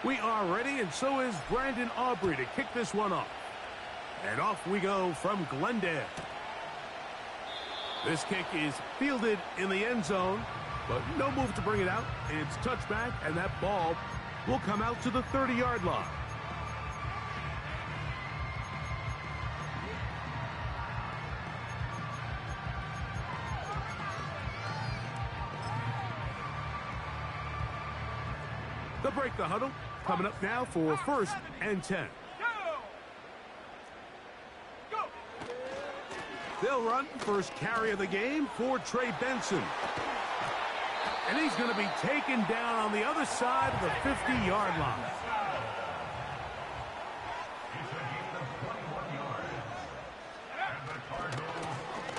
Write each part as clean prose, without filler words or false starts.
We are ready, and so is Brandon Aubrey to kick this one off. And off we go from Glendale. This kick is fielded in the end zone, but no move to bring it out. It's touchback, and that ball will come out to the 30-yard line. They'll break the huddle. Coming up now for 1st and 10. They'll run first carry of the game for Trey Benson. And he's going to be taken down on the other side of the 50-yard line.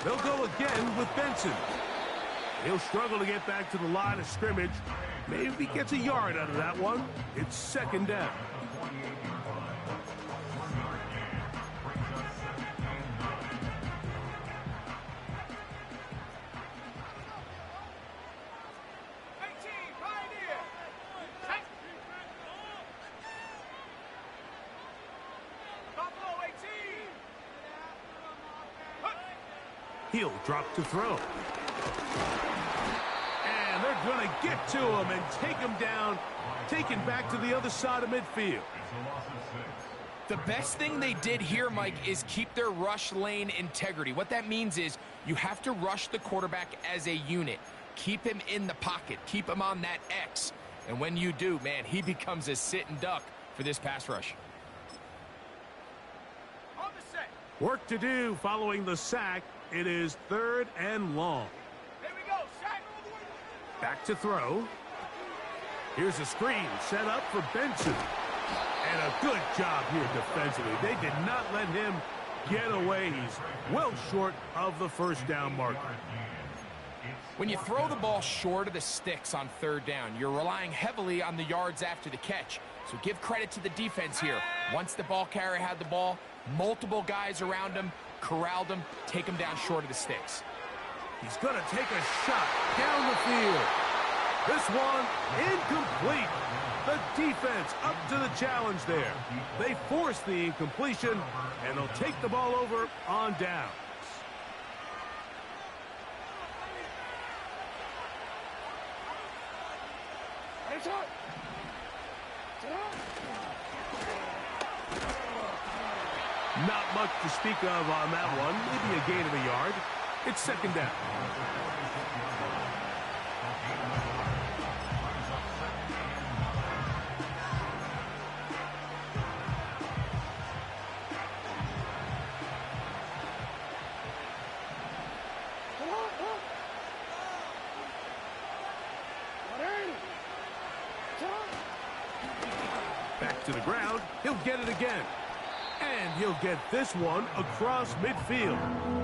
They'll go again with Benson. He'll struggle to get back to the line of scrimmage. Maybe gets a yard out of that one. It's 2nd down. He'll drop to throw. And they're going to get to him and take him down, taken back to the other side of midfield. The best thing they did here, Mike, is keep their rush lane integrity. What that means is you have to rush the quarterback as a unit. Keep him in the pocket. Keep him on that X. And when you do, man, he becomes a sit and duck for this pass rush. Work to do following the sack. It is 3rd and long. Here we go, sack. Back to throw. Here's a screen set up for Benson. And a good job here defensively. They did not let him get away. He's well short of the 1st down marker. When you throw the ball short of the sticks on 3rd down, you're relying heavily on the yards after the catch. So give credit to the defense here. Once the ball carrier had the ball, multiple guys around him, corralled him, take him down short of the sticks. He's going to take a shot down the field. This one incomplete. The defense up to the challenge there. They force the incompletion, and they'll take the ball over on downs. Not much to speak of on that one. Maybe a gain of a yard. It's 2nd down. Back to the ground. He'll get it again. And he'll get this one across midfield.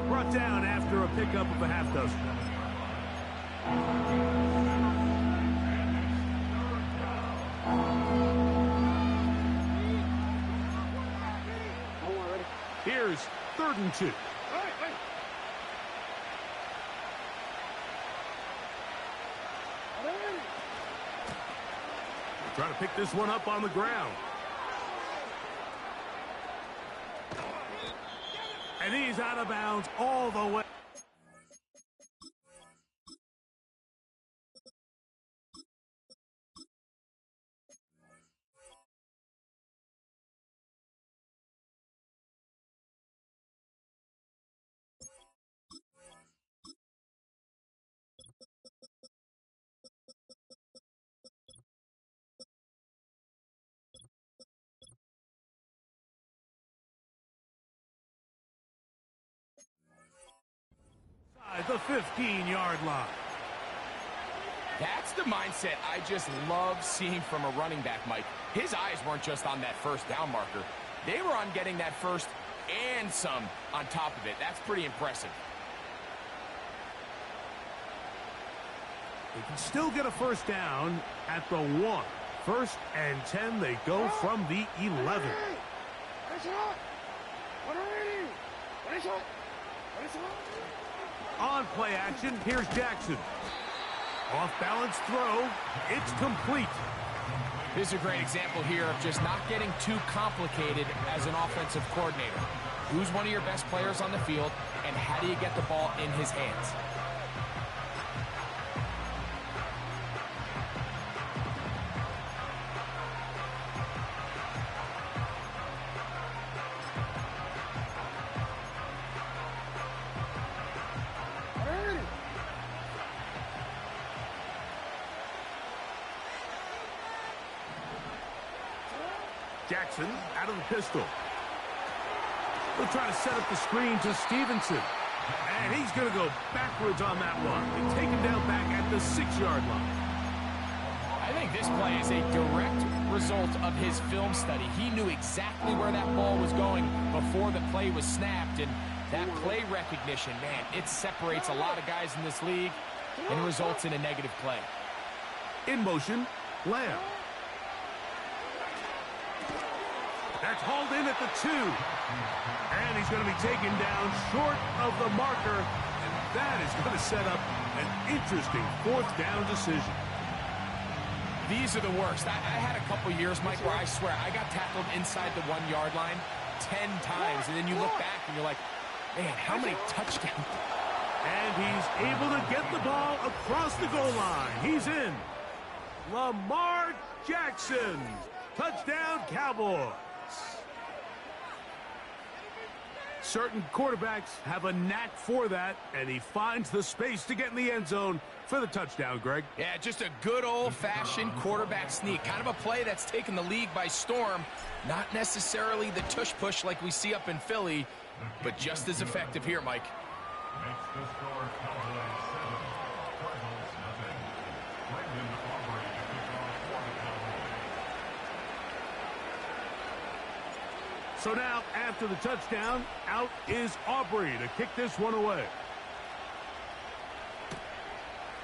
Brought down after a pickup of a half dozen. Here's 3rd and 2. Trying to pick this one up on the ground. And he's out of bounds all the way. The 15-yard line. That's the mindset I just love seeing from a running back, Mike. His eyes weren't just on that 1st down marker. They were on getting that first and some on top of it. That's pretty impressive. They can still get a 1st down at the 1. 1st and 10, they go from the 11. On play action, here's Jackson. Off balance throw, it's complete. This is a great example here of just not getting too complicated as an offensive coordinator. Who's one of your best players on the field, and how do you get the ball in his hands? Jackson out of the pistol. They'll try to set up the screen to Stevenson. And he's going to go backwards on that one. They take him down back at the 6-yard line. I think this play is a direct result of his film study. He knew exactly where that ball was going before the play was snapped. And that play recognition, man, it separates a lot of guys in this league and results in a negative play. In motion, Lamb. That's hauled in at the 2. And he's going to be taken down short of the marker. And that is going to set up an interesting 4th down decision. These are the worst. I had a couple years, Mike, where I swear I got tackled inside the 1-yard line 10 times. And then you look back and you're like, man, how many touchdowns? And he's able to get the ball across the goal line. He's in. Lamar Jackson. Touchdown, Cowboys. Certain quarterbacks have a knack for that, and he finds the space to get in the end zone for the touchdown, Greg. Yeah, just a good old-fashioned quarterback sneak. Kind of a play that's taken the league by storm. Not necessarily the tush-push like we see up in Philly, but just as effective here, Mike. Makes the score Cowboys 7, Cardinals nothing. Brandon Aubrey to kick off for the Cowboys. So now, after the touchdown, out is Aubrey to kick this one away.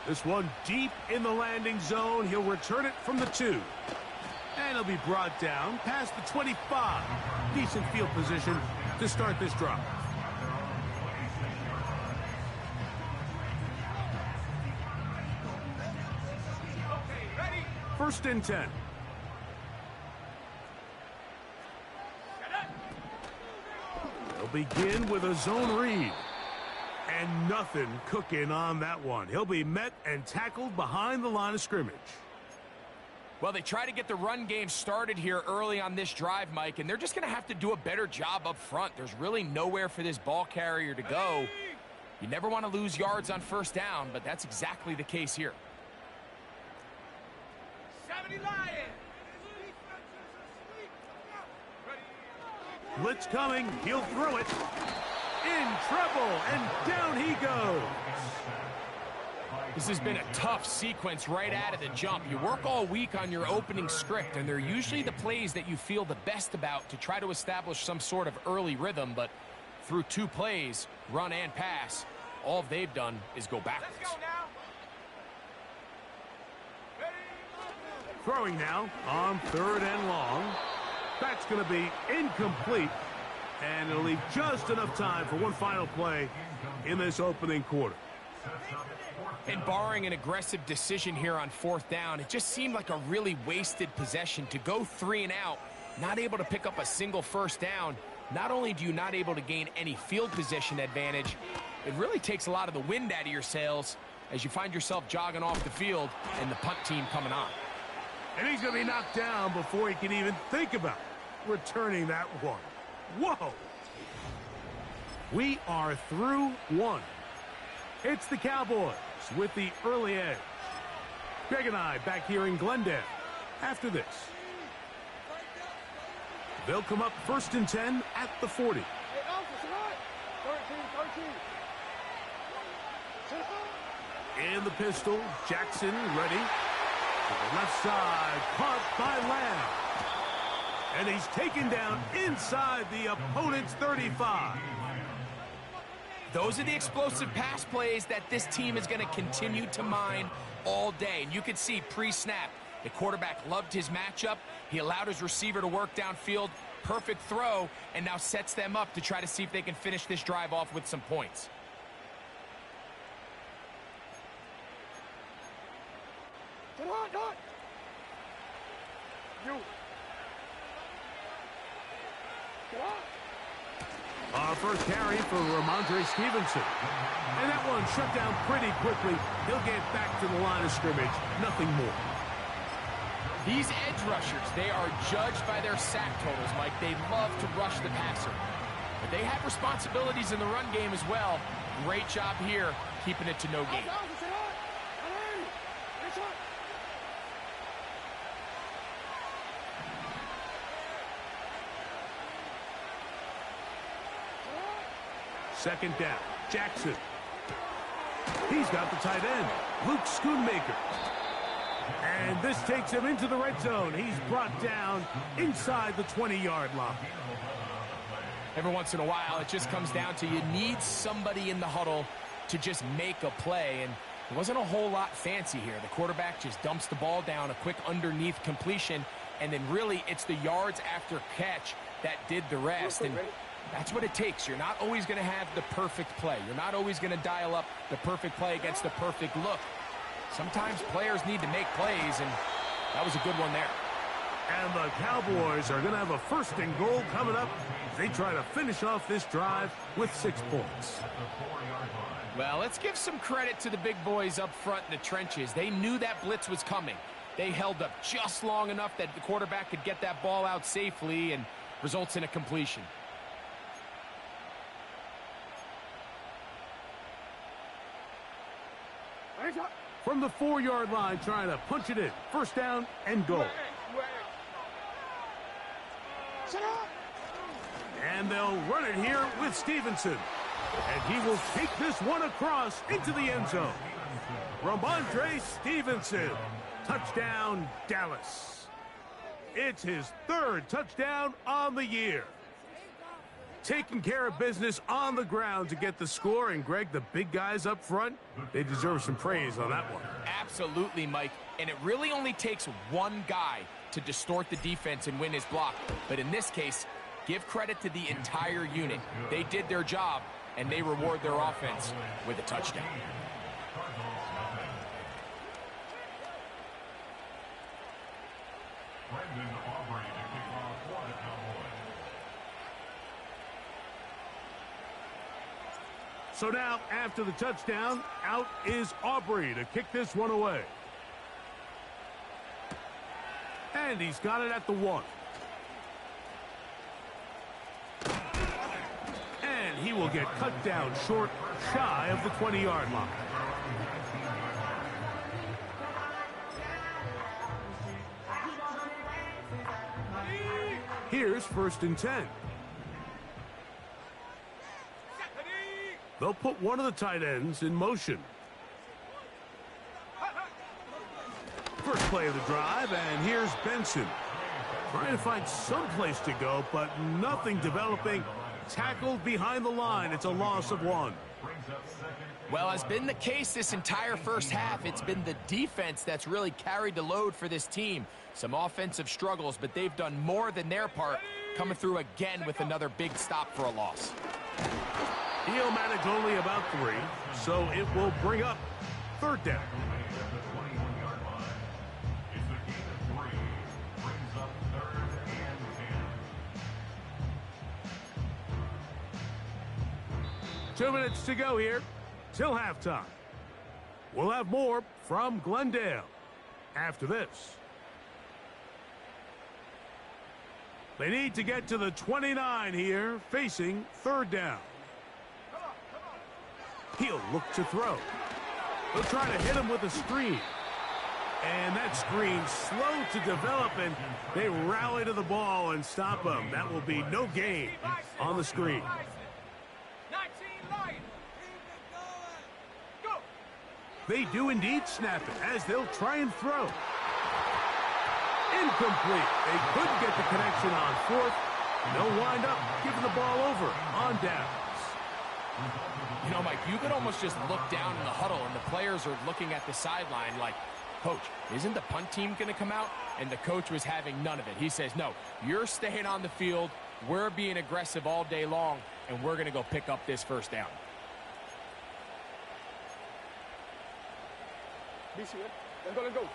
This one deep in the landing zone. He'll return it from the 2. And he'll be brought down past the 25. Decent field position to start this drive. First and 10. They'll begin with a zone read. And nothing cooking on that one. He'll be met and tackled behind the line of scrimmage. Well, they try to get the run game started here early on this drive, Mike, and they're just going to have to do a better job up front. There's really nowhere for this ball carrier to go. You never want to lose yards on first down, but that's exactly the case here. 70 Lions. Blitz coming. He'll throw it. In trouble, and down he goes. This has been a tough sequence right out of the jump. You work all week on your opening script, and they're usually the plays that you feel the best about to try to establish some sort of early rhythm, but through 2 plays, run and pass, all they've done is go backwards. Let's go now. Throwing now on 3rd and long. That's going to be incomplete. And it'll leave just enough time for one final play in this opening quarter. And barring an aggressive decision here on 4th down, it just seemed like a really wasted possession to go 3 and out, not able to pick up a single first down. Not only do you not able to gain any field position advantage, it really takes a lot of the wind out of your sails as you find yourself jogging off the field and the punt team coming on. And he's going to be knocked down before he can even think about returning that one. Whoa! We are through 1. It's the Cowboys with the early edge. Greg and I back here in Glendale after this. They'll come up 1st and 10 at the 40. In the pistol, Jackson ready. To the left side, caught by Lamb. And he's taken down inside the opponent's 35. Those are the explosive pass plays that this team is going to continue to mine all day. And you can see pre-snap, the quarterback loved his matchup. He allowed his receiver to work downfield. Perfect throw, and now sets them up to try to see if they can finish this drive off with some points. first carry for Ramondre Stevenson. And that one shut down pretty quickly. He'll get back to the line of scrimmage. Nothing more. These edge rushers, they are judged by their sack totals, Mike. They love to rush the passer. But they have responsibilities in the run game as well. Great job here, keeping it to no gain. Second down, Jackson. He's got the tight end, Luke Schoonmaker. And this takes him into the red zone. He's brought down inside the 20-yard line. Every once in a while, it just comes down to you need somebody in the huddle to just make a play. And it wasn't a whole lot fancy here. The quarterback just dumps the ball down, a quick underneath completion, and then really it's the yards after catch that did the rest. And that's what it takes. You're not always going to have the perfect play. You're not always going to dial up the perfect play against the perfect look. Sometimes players need to make plays, and that was a good one there. And the Cowboys are going to have a first and goal coming up. They try to finish off this drive with 6 points. Well, let's give some credit to the big boys up front in the trenches. They knew that blitz was coming. They held up just long enough that the quarterback could get that ball out safely and results in a completion. From the 4-yard line, trying to punch it in. First down and goal. And they'll run it here with Stevenson. And he will take this one across into the end zone. Ramondre Stevenson. Touchdown, Dallas. It's his 3rd touchdown on the year. Taking care of business on the ground to get the score. And, Greg, the big guys up front, they deserve some praise on that one. Absolutely, Mike. And it really only takes one guy to distort the defense and win his block. But in this case, give credit to the entire unit. They did their job, and they reward their offense with a touchdown. So now, after the touchdown, out is Aubrey to kick this one away. And he's got it at the 1. And he will get cut down short, shy of the 20-yard line. Here's 1st and 10. They'll put one of the tight ends in motion. First play of the drive, and here's Benson. Trying to find some place to go, but nothing developing. Tackled behind the line. It's a loss of 1. Well, has been the case this entire first half. It's been the defense that's really carried the load for this team. Some offensive struggles, but they've done more than their part, coming through again with another big stop for a loss. He'll manage only about 3, so it will bring up 3rd down. Two minutes to go here till halftime. We'll have more from Glendale after this. They need to get to the 29 here, facing 3rd down. He'll look to throw. They'll try to hit him with a screen. And that screen slow to develop, and they rally to the ball and stop him. That will be no gain on the screen. They do indeed snap it as they'll try and throw. Incomplete. They couldn't get the connection on 4th. They'll wind up giving the ball over on downs. You know, Mike, you could almost just look down in the huddle, and the players are looking at the sideline like, Coach, isn't the punt team going to come out? And the coach was having none of it. He says, no, you're staying on the field. We're being aggressive all day long, and we're going to go pick up this 1st down. Let's go, let's go.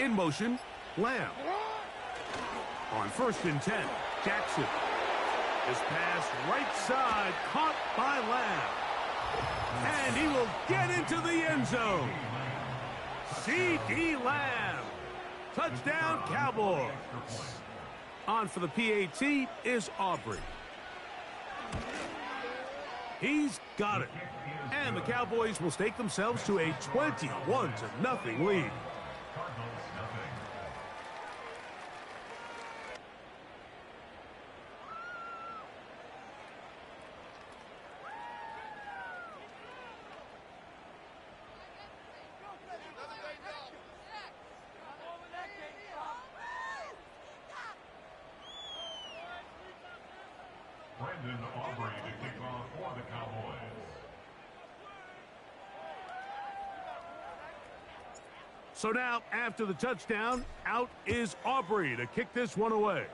In motion, Lamb. On 1st and 10, Jackson. His pass right side, caught by Lamb. And he will get into the end zone. C.D. Lamb. Touchdown, Cowboys. On for the PAT is Aubrey. He's got it. And the Cowboys will stake themselves to a 21-0 lead. Aubrey to kick off for the Cowboys. So now, after the touchdown, out is Aubrey to kick this one away.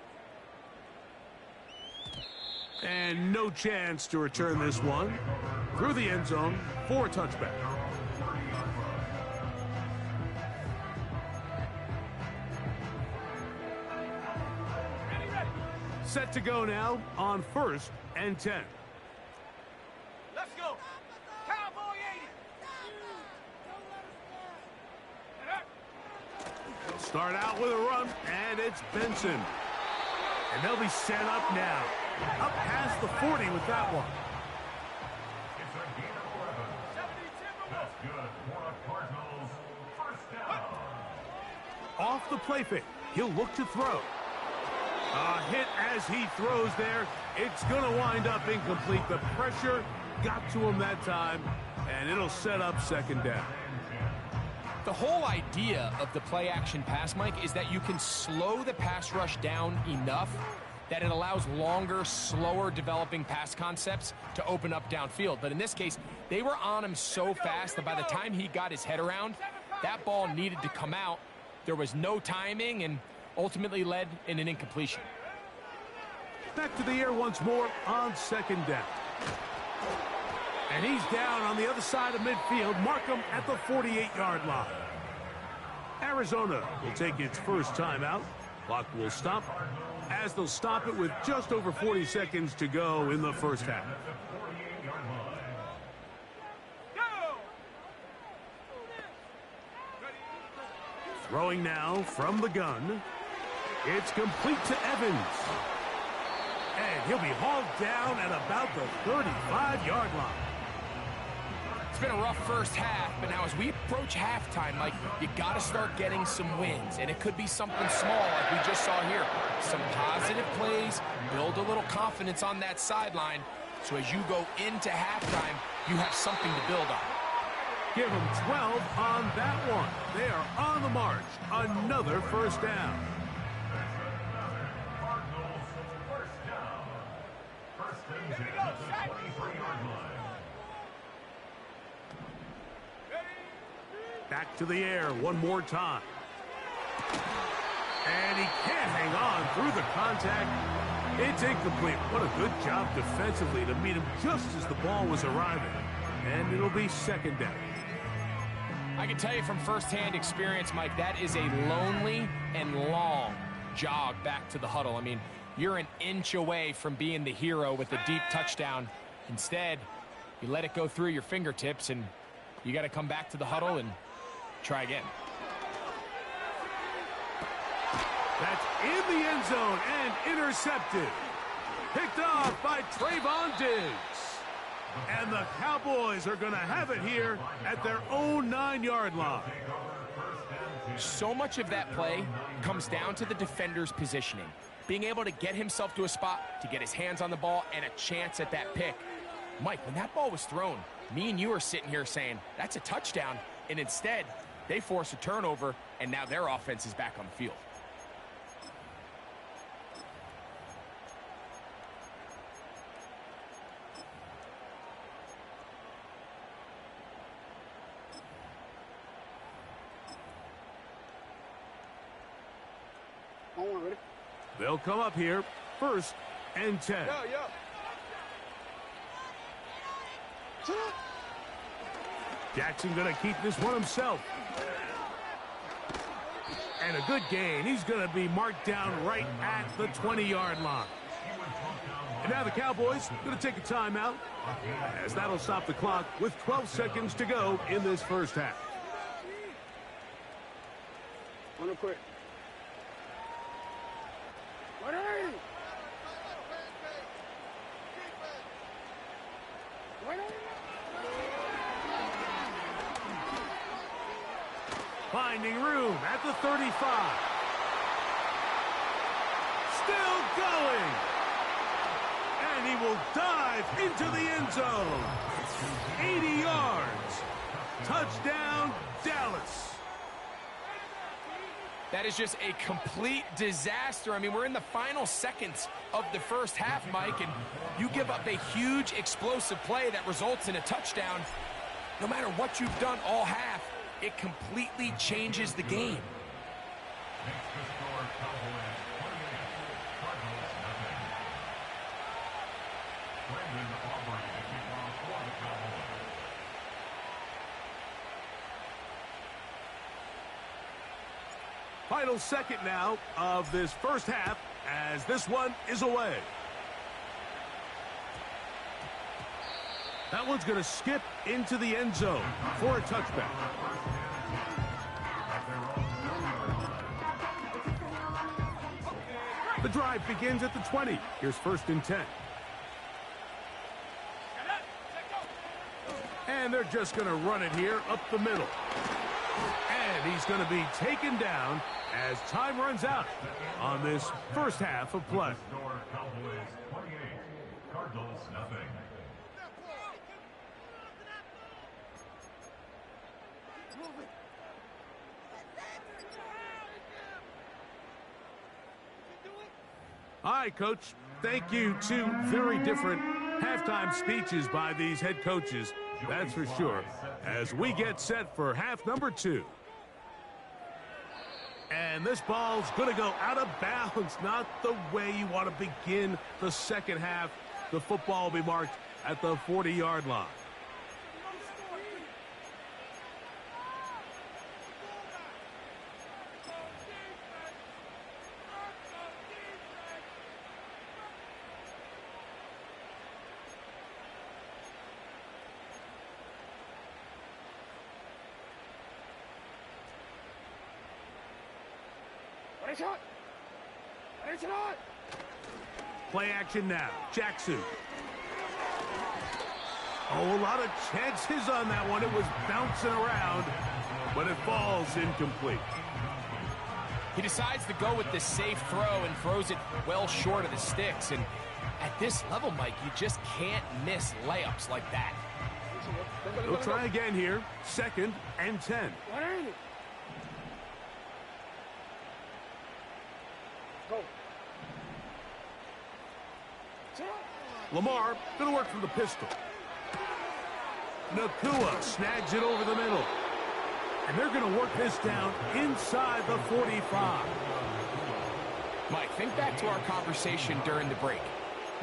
And no chance to return this one through the end zone for a touchback. Set to go now on 1st and 10. Let's go. Cowboy 80. Start out with a run, and it's Benson. And they'll be set up now. Up past the 40 with that one. It's a gain of 11. That's good for the Cardinals. 1st down. Off the play fake, he'll look to throw. A hit as he throws there. It's going to wind up incomplete. The pressure got to him that time, and it'll set up 2nd down. The whole idea of the play-action pass, Mike, is that you can slow the pass rush down enough that it allows longer, slower developing pass concepts to open up downfield. But in this case, they were on him so fast that by the time he got his head around, that ball needed to come out. There was no timing and ultimately led in an incompletion. Back to the air once more on 2nd down. And he's down on the other side of midfield. Mark him at the 48-yard line. Arizona will take its first timeout. Clock will stop as they'll stop it with just over 40 seconds to go in the first half. Throwing now from the gun. It's complete to Evans. And he'll be hauled down at about the 35-yard line. It's been a rough first half, but now as we approach halftime, Mike, you got to start getting some wins. And it could be something small like we just saw here. Some positive plays, build a little confidence on that sideline. So as you go into halftime, you have something to build on. Give them 12 on that one. They are on the march. Another 1st down. Back to the air one more time. And he can't hang on through the contact. It's incomplete. What a good job defensively to meet him just as the ball was arriving. And it'll be 2nd down. I can tell you from firsthand experience, Mike, that is a lonely and long jog back to the huddle. I mean, you're an inch away from being the hero with a deep touchdown. Instead, you let it go through your fingertips, and you got to come back to the huddle and try again. That's in the end zone and intercepted. Picked off by Trayvon Diggs. And the Cowboys are going to have it here at their own 9-yard line. So much of that play comes down to the defender's positioning. Being able to get himself to a spot, to get his hands on the ball, and a chance at that pick. Mike, when that ball was thrown, me and you are sitting here saying, that's a touchdown. And instead, they force a turnover, and now their offense is back on the field. They'll come up here, 1st and 10. Jackson going to keep this one himself. And a good gain. He's going to be marked down right at the 20-yard line. And now the Cowboys going to take a timeout, as that'll stop the clock with 12 seconds to go in this first half. On the quick. Finding room at the 35. Still going. And he will dive into the end zone. 80 yards. Touchdown, Dallas. That is just a complete disaster. I mean, we're in the final seconds of the first half, Mike, and you give up a huge explosive play that results in a touchdown. No matter what you've done all half, it completely changes the game. Final second now of this first half, as this one is away. That one's going to skip into the end zone for a touchback. The drive begins at the 20. Here's 1st and 10. And they're just going to run it here up the middle. And he's going to be taken down as time runs out on this first half of play. Cowboys 28, Cardinals nothing. All right, Coach. Thank you. Two very different halftime speeches by these head coaches, that's for sure, as we get set for half number 2. And this ball's going to go out of bounds. Not the way you want to begin the second half. The football will be marked at the 40-yard line. Play action now. Jackson. Oh, a lot of chances on that one. It was bouncing around, but it falls incomplete. He decides to go with the safe throw and throws it well short of the sticks. And at this level, Mike, you just can't miss layups like that. We'll try again here. 2nd and 10. Lamar going to work from the pistol. Nakua snags it over the middle. And they're going to work this down inside the 45. Mike, think back to our conversation during the break.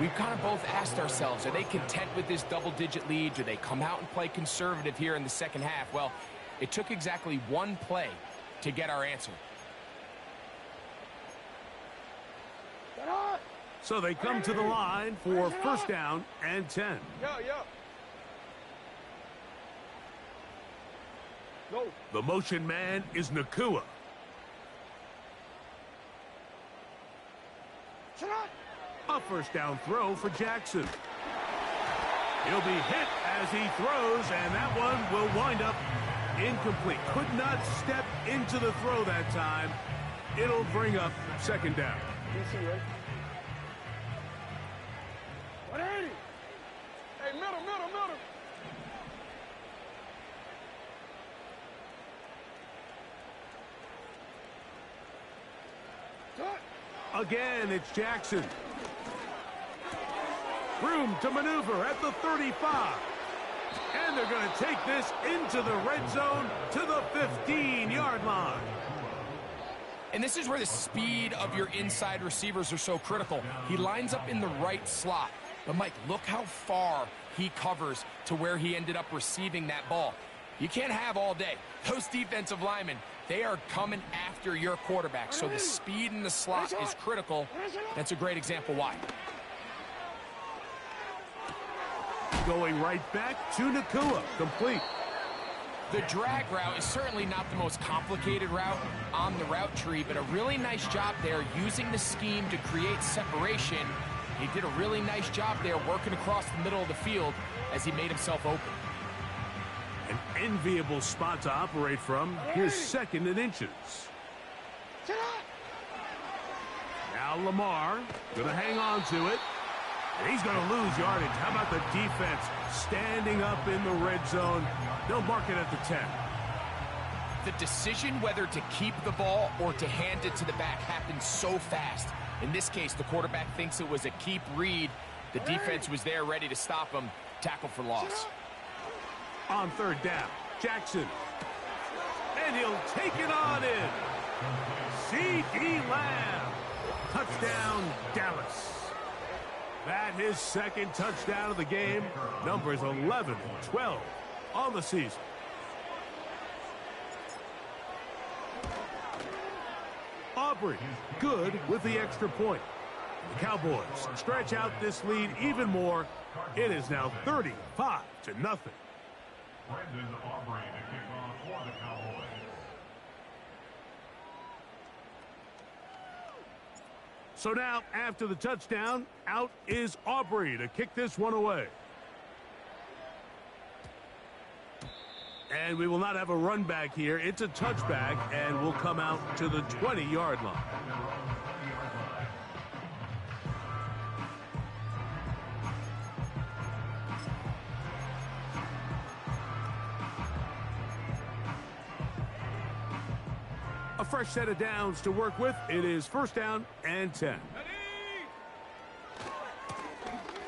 We've kind of both asked ourselves, are they content with this double-digit lead? Do they come out and play conservative here in the second half? Well, it took exactly one play to get our answer. So they come to the line for 1st down and 10. The motion man is Nakua. A 1st down throw for Jackson. He'll be hit as he throws, and that one will wind up incomplete. Could not step into the throw that time. It'll bring up 2nd down. Again, it's Jackson. Room to maneuver at the 35. And they're going to take this into the red zone to the 15-yard line. And this is where the speed of your inside receivers are so critical. He lines up in the right slot. But, Mike, look how far he covers to where he ended up receiving that ball. You can't have all day. Those defensive linemen They are coming after your quarterback, so the speed in the slot is critical. That's a great example why. Going right back to Nakua. Complete. The drag route is certainly not the most complicated route on the route tree, but a really nice job there using the scheme to create separation. He did a really nice job there working across the middle of the field as he made himself open. An enviable spot to operate from. Here's second and inches. Now Lamar going to hang on to it. And he's going to lose yardage. How about the defense standing up in the red zone? They'll mark it at the 10. The decision whether to keep the ball or to hand it to the back happens so fast. In this case, the quarterback thinks it was a keep read. The defense was there ready to stop him. Tackle for loss. On third down, Jackson. And he'll take it on in. C.D. Lamb. Touchdown, Dallas. That his second touchdown of the game. Numbers 11 and 12 on the season. Aubrey, good with the extra point. The Cowboys stretch out this lead even more. It is now 35-0. Brendan Aubrey to kick off for the Cowboys. So now, after the touchdown, out is Aubrey to kick this one away. And we will not have a run back here. It's a touchback, and we'll come out to the 20-yard line. A fresh set of downs to work with. It is first down and 10.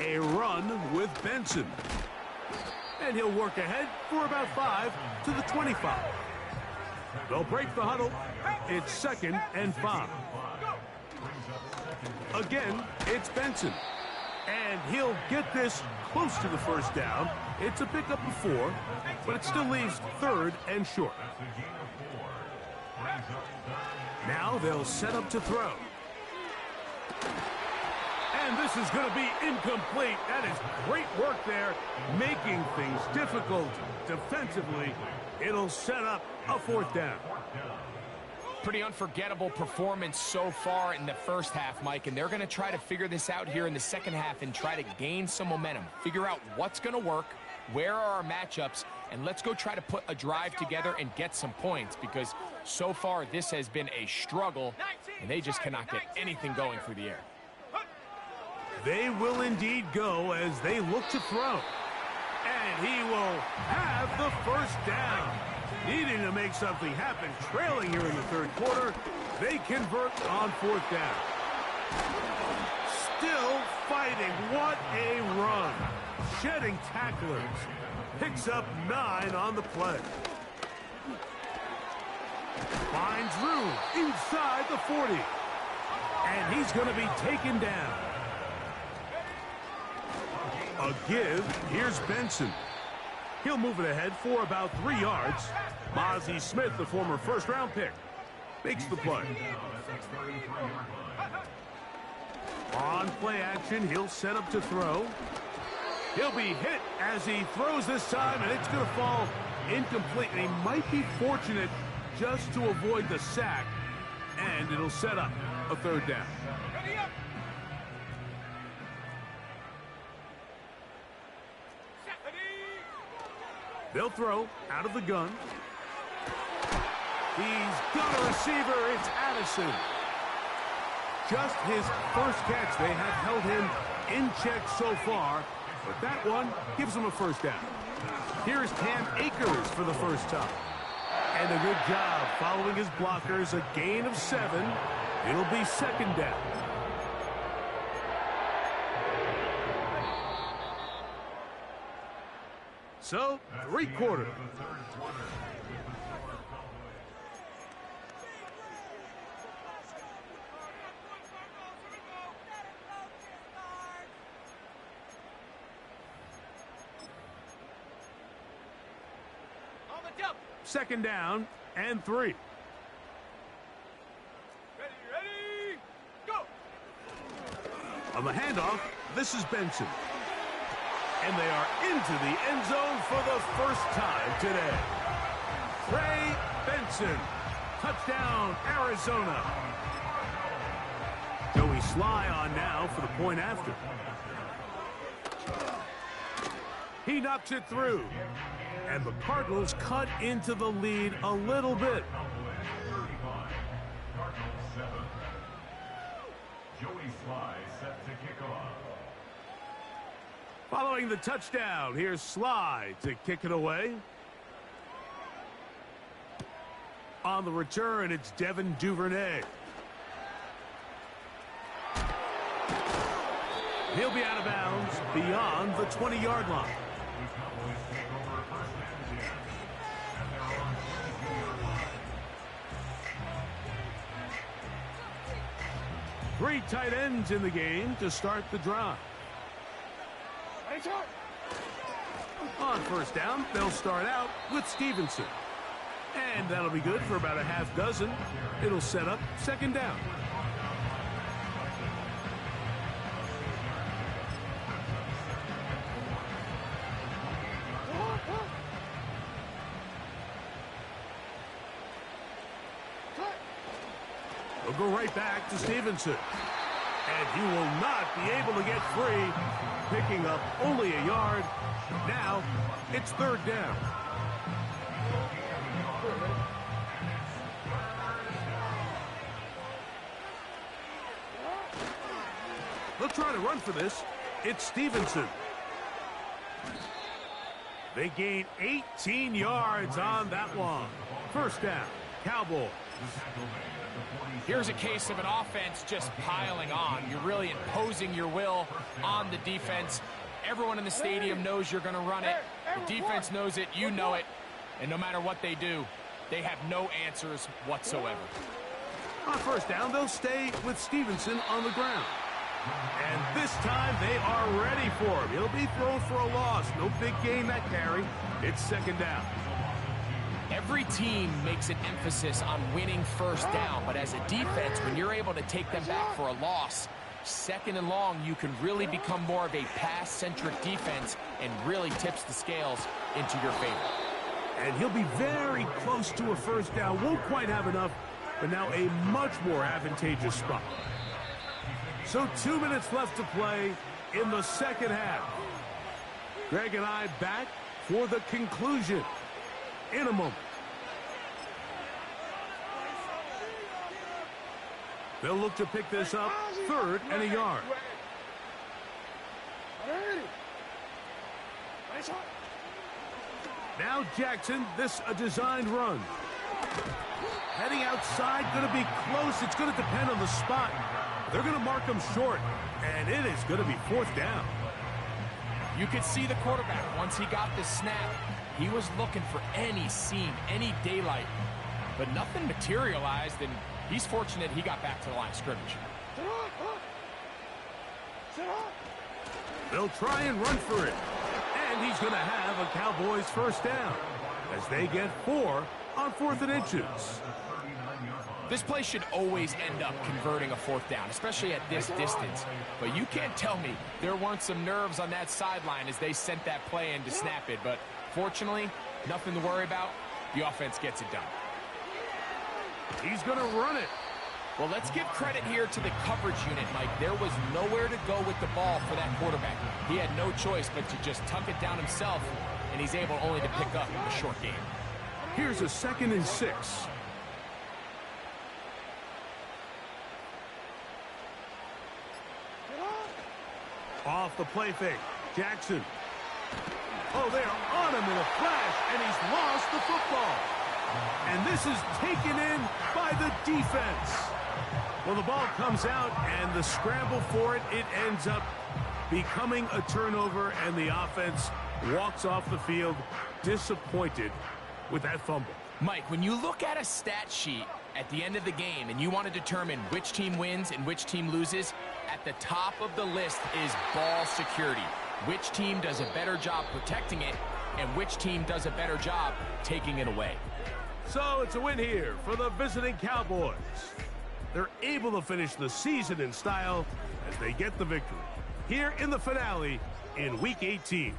A run with Benson. And he'll work ahead for about 5 to the 25. They'll break the huddle. It's second and 5. Again, it's Benson. And he'll get this close to the first down. It's a pickup of 4, but it still leaves third and short. Now they'll set up to throw. And this is going to be incomplete. That is great work there, making things difficult defensively. It'll set up a fourth down. Pretty unforgettable performance so far in the first half, Mike, and they're going to try to figure this out here in the second half and try to gain some momentum. Figure out what's going to work, where are our matchups, and let's go try to put a drive together and get some points, because so far this has been a struggle, and they just cannot get anything going through the air. They will indeed go as they look to throw. And he will have the first down. Needing to make something happen, trailing here in the third quarter. They convert on fourth down. Still fighting. What a run. Shedding tacklers. Picks up 9 on the play. Finds room inside the 40. And he's going to be taken down. A give. Here's Benson. He'll move it ahead for about 3 yards. Mozzie Smith, the former first-round pick, makes the play. On play action, he'll set up to throw. He'll be hit as he throws this time, and it's going to fall incomplete. And he might be fortunate just to avoid the sack, and it'll set up a third down. They'll throw out of the gun. He's got a receiver. It's Addison. Just his first catch. They have held him in check so far, but that one gives him a first down. Here's Cam Akers for the first time. And a good job following his blockers. A gain of 7. It'll be second down. So, 3 quarters. Second down and 3. On the handoff, this is Benson. And they are into the end zone for the first time today. Trey Benson. Touchdown, Arizona. Joey Sly on now for the point after. He knocks it through. And the Cardinals cut into the lead a little bit. Joey Sly set to kick off. Following the touchdown, here's Sly to kick it away. On the return, it's Devin Duvernay. He'll be out of bounds beyond the 20-yard line. Three tight ends in the game to start the drive. On first down, they'll start out with Stevenson. And that'll be good for about a half dozen. It'll set up second down. They'll go right back to Stevenson. And he will not be able to get free, picking up only a yard. Now, it's third down. They'll try to run for this. It's Stevenson. They gain 18 yards on that one. First down, Cowboys. Here's a case of an offense just piling on. You're really imposing your will on the defense. Everyone in the stadium knows you're going to run it. The defense knows it. You know it. And no matter what they do, they have no answers whatsoever. On first down, they'll stay with Stevenson on the ground. And this time, they are ready for him. He'll be thrown for a loss. No big gain that carry. It's second down. Every team makes an emphasis on winning first down, but as a defense, when you're able to take them back for a loss, second and long, you can really become more of a pass-centric defense and really tips the scales into your favor. And he'll be very close to a first down. Won't quite have enough, but now a much more advantageous spot. So 2 minutes left to play in the second half. Greg and I back for the conclusion in a moment. They'll look to pick this up, third and a yard. Now Jackson, this a designed run. Heading outside, going to be close. It's going to depend on the spot. They're going to mark him short, and it is going to be fourth down. You could see the quarterback, once he got the snap, he was looking for any seam, any daylight, but nothing materialized, and he's fortunate he got back to the line of scrimmage. They'll try and run for it, and he's going to have a Cowboys first down as they get 4 on 4th and inches. This play should always end up converting a fourth down, especially at this distance. But you can't tell me there weren't some nerves on that sideline as they sent that play in to snap it. But fortunately, nothing to worry about. The offense gets it done. He's going to run it. Well, let's give credit here to the coverage unit, Mike. There was nowhere to go with the ball for that quarterback. He had no choice but to just tuck it down himself, and he's able only to pick up a short gain. Here's a 2nd and 6. Off the play fake. Jackson. Oh, they are on him in a flash, and he's lost the football. And this is taken in by the defense. Well, the ball comes out, and the scramble for it, it ends up becoming a turnover, and the offense walks off the field disappointed with that fumble. Mike, when you look at a stat sheet at the end of the game and you want to determine which team wins and which team loses, at the top of the list is ball security. Which team does a better job protecting it and which team does a better job taking it away. So it's a win here for the visiting Cowboys. They're able to finish the season in style as they get the victory here in the finale in Week 18.